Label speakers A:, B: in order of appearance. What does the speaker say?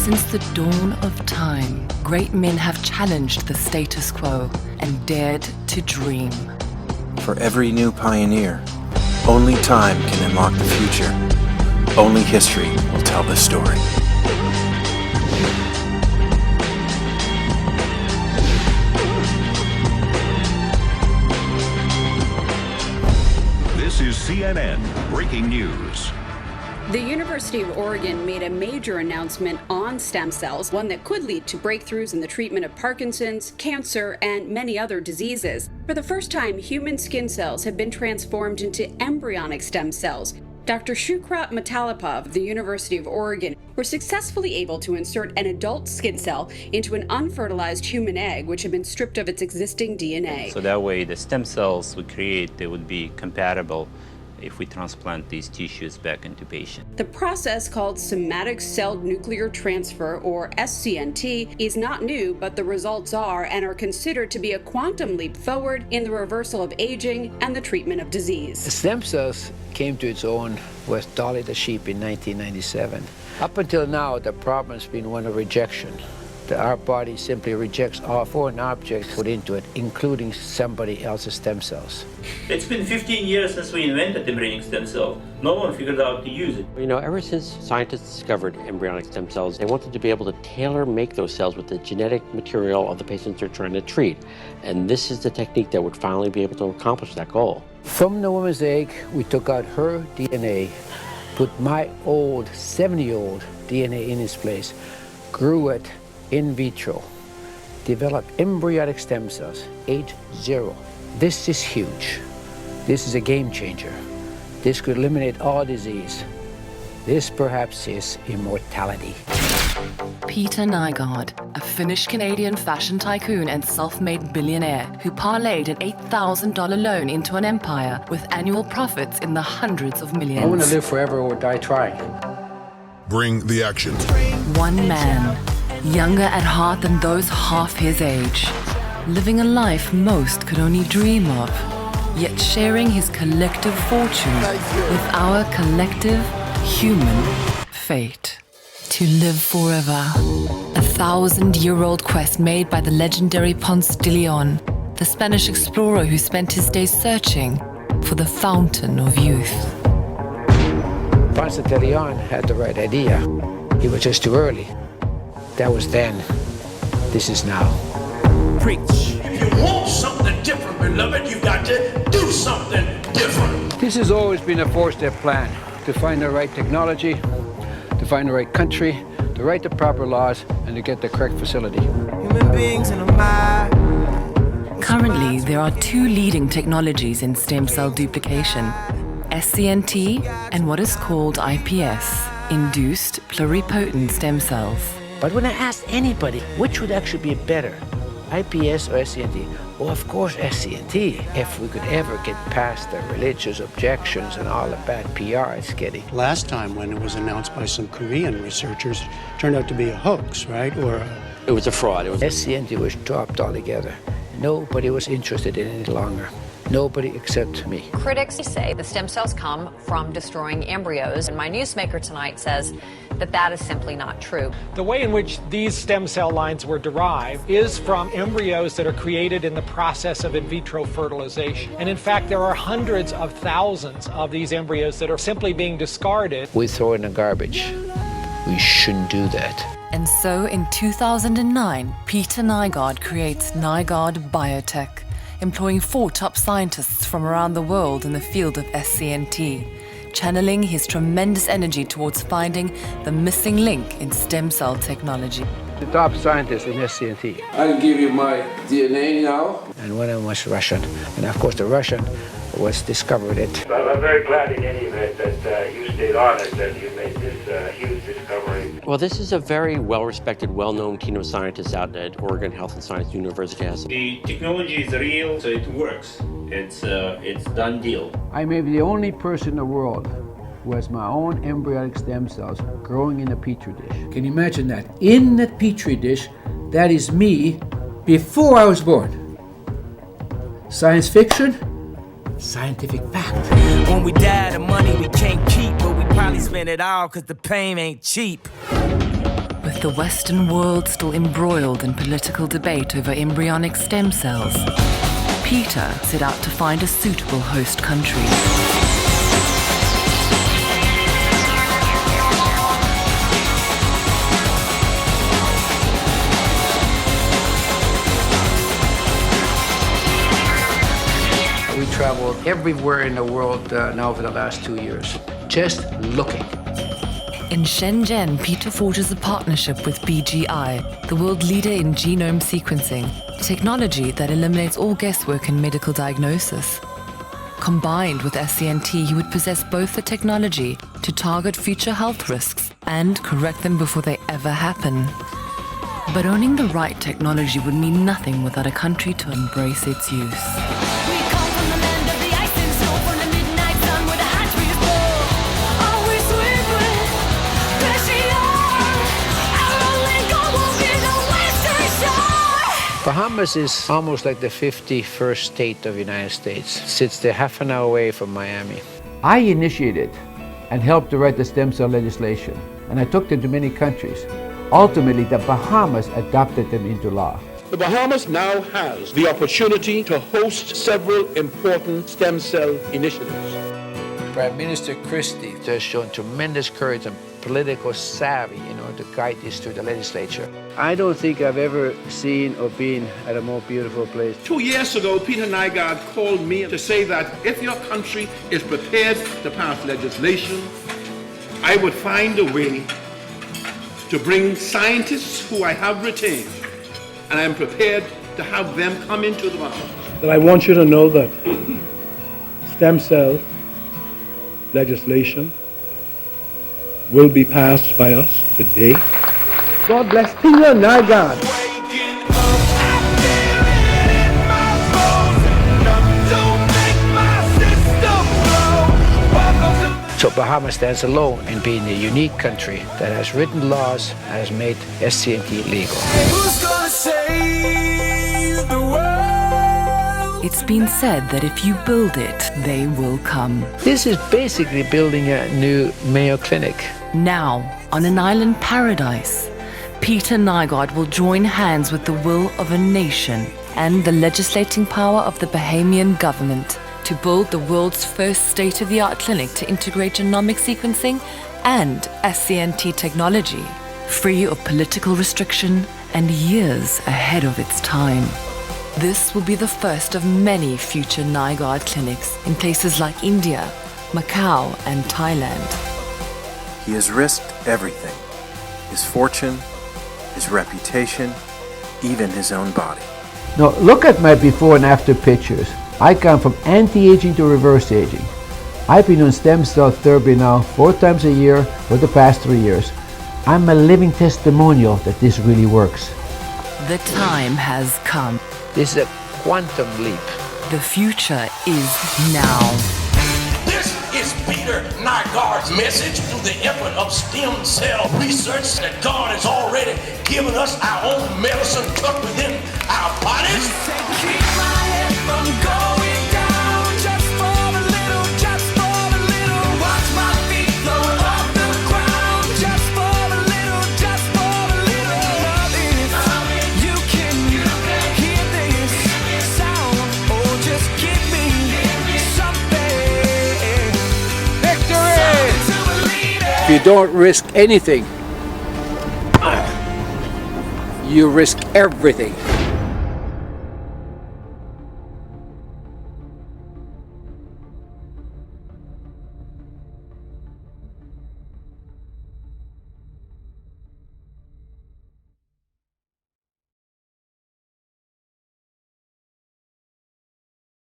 A: Since the dawn of time, great men have challenged the status quo and dared to dream.
B: For every new pioneer, only time can unlock the future. Only history will tell the story.
C: This is CNN Breaking News.
D: The University of Oregon made a major announcement on stem cells, one that could lead to breakthroughs in the treatment of Parkinson's, cancer, and many other diseases. For the first time, human skin cells have been transformed into embryonic stem cells. Dr. Shukra Matalipov of the University of Oregon were successfully able to insert an adult skin cell into an unfertilized human egg, which had been stripped of its existing DNA.
E: So that way the stem cells we create, they would be compatible if we transplant these tissues back into patients.
D: The process, called somatic cell nuclear transfer, or SCNT, is not new, but the results are and are considered to be a quantum leap forward in the reversal of aging and the treatment of disease.
F: Stem cells came to its own with Dolly the sheep in 1997. Up until now, the problem's been one of rejection. Our body simply rejects all foreign objects put into it, including somebody else's stem cells.
G: It's been 15 years since we invented embryonic stem cells. No one figured out to use it.
H: You know, ever since scientists discovered embryonic stem cells, they wanted to be able to tailor-make those cells with the genetic material of the patients they're trying to treat. And this is the technique that would finally be able to accomplish that goal.
F: From the woman's egg, we took out her DNA, put my old 70-year-old DNA in its place, grew it in vitro, developed embryonic stem cells, age 0. This is huge. This is a game changer. This could eliminate all disease. This perhaps is immortality.
A: Peter Nygard, a Finnish-Canadian fashion tycoon and self-made billionaire who parlayed an $8,000 loan into an empire with annual profits in the hundreds of millions.
F: I want to live forever or die trying.
I: Bring the action.
A: One man, younger at heart than those half his age, living a life most could only dream of, yet sharing his collective fortune with our collective human fate. To live forever. A 1,000-year-old quest made by the legendary Ponce de Leon, the Spanish explorer who spent his days searching for the fountain of youth.
F: Ponce de Leon had the right idea. He was just too early. That was then. This is now.
J: Preach. If you want something different, beloved, you've got to do something different.
F: This has always been a 4-step plan. To find the right technology, to find the right country, to write the proper laws, and to get the correct facility.
J: Human beings in a mind.
A: Currently, there are 2 leading technologies in stem cell duplication: SCNT and what is called IPS, induced pluripotent stem cells.
F: But when I asked anybody which would actually be better, IPS or SCNT, well, of course SCNT, if we could ever get past the religious objections and all the bad PR it's getting.
K: Last time when it was announced by some Korean researchers, it turned out to be a hoax, right?
H: It was a fraud.
F: SCNT was dropped altogether. Nobody was interested in it any longer. Nobody except me.
L: Critics say the stem cells come from destroying embryos, and my newsmaker tonight says that is simply not true.
M: The way in which these stem cell lines were derived is from embryos that are created in the process of in vitro fertilization. And in fact, there are hundreds of thousands of these embryos that are simply being discarded.
F: We throw in the garbage. We shouldn't do that.
A: And so in 2009, Peter Nygard creates Nygard Biotech, employing 4 top scientists from around the world in the field of SCNT, channeling his tremendous energy towards finding the missing link in stem cell technology.
F: The top scientist in SCNT.
N: I'll give you my DNA now.
F: And one of them was Russian. And of course the Russian was discovered it.
O: I'm very glad in any event that you stayed on it, that you made this huge discovery.
H: Well, this is a very well-respected, well-known team of scientists out at Oregon Health and Science University.
G: The technology is real, so it works. It's done deal.
F: I may be the only person in the world who has my own embryonic stem cells growing in a petri dish. Can you imagine that? In that petri dish, that is me before I was born. Science fiction? Scientific fact.
J: When we die, the money we can't keep, but we probably spend it all because the pain ain't cheap.
A: With With the Western world still embroiled in political debate over embryonic stem cells, Peter set out to find a suitable host country.
F: We traveled everywhere in the world now for the last 2 years, just looking.
A: In Shenzhen, Peter forges a partnership with BGI, the world leader in genome sequencing, technology that eliminates all guesswork in medical diagnosis. Combined with SCNT, he would possess both the technology to target future health risks and correct them before they ever happen. But owning the right technology would mean nothing without a country to embrace its use.
F: Bahamas is almost like the 51st state of the United States. Sits there half an hour away from Miami. I initiated and helped to write the stem cell legislation, and I took them to many countries. Ultimately, the Bahamas adopted them into law.
N: The Bahamas now has the opportunity to host several important stem cell initiatives.
F: Prime Minister Christie has shown tremendous courage and political savvy in order to guide this through the legislature. I don't think I've ever seen or been at a more beautiful place.
N: 2 years ago, Peter Nygard called me to say that if your country is prepared to pass legislation, I would find a way to bring scientists who I have retained, and I'm prepared to have them come into the Bahamas.
K: But I want you to know that stem cell legislation will be passed by us today. God bless Peter Nygard. So Bahamas stands alone in being a unique country that has written laws and has made SCNT legal.
J: Who's gonna save the world?
A: It's been said that if you build it, they will come.
F: This is basically building a new Mayo Clinic.
A: Now, on an island paradise, Peter Nygard will join hands with the will of a nation and the legislating power of the Bahamian government to build the world's first state-of-the-art clinic to integrate genomic sequencing and SCNT technology, free of political restriction and years ahead of its time. This will be the first of many future Nygard clinics in places like India, Macau, and Thailand.
B: He has risked everything: his fortune, his reputation, even his own body.
F: Now look at my before and after pictures. I come from anti-aging to reverse aging. I've been on stem cell therapy now 4 times a year for the past 3 years. I'm a living testimonial that this really works.
A: The time has come.
F: This is a quantum leap.
A: The future is now.
J: This is Peter Nygard's message to the effort of stem cell research that God has already given us our own medicine tucked within our bodies. Keep my head from going down just for a little, just for a little. Watch my feet float off the ground just for a little, just for a little. Love is, you can hear this sound, or just give me something.
F: Victory! If you don't risk anything, you risk everything.